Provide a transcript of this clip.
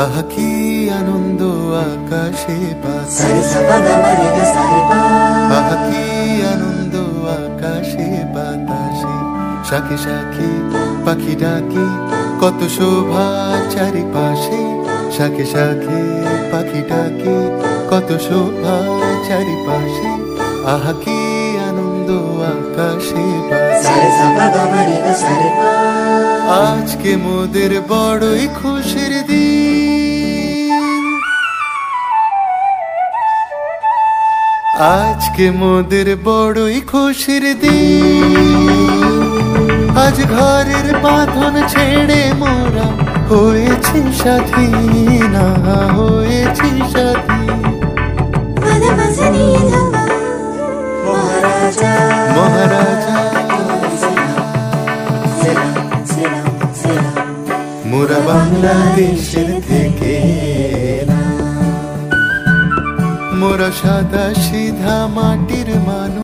আহা কি আনন্দ আকাশে বাতাসে, আহা কি আনন্দ আকাশে বাতাসে। শাখে শাখে পাখি ডাকে, কত শোভা চারিপাশে। শাখে শাখে পাখি ডাকে, কত শোভা চারিপাশে। আহা কি আনন্দ আকাশে বাতাসে। আজকে মোদের বড়ই খুশির দিন, আজকে মোদের বড়ই খুশির দিন। আজ ঘরের বাঁধন ছেড়ে মোরা হয়েছি স্বাধীন, হয়েছি স্বাধীন। মহারাজা মোরা বাংলাদেশের থেকে, মোরা সাদা সিধা মাটির মানুষ।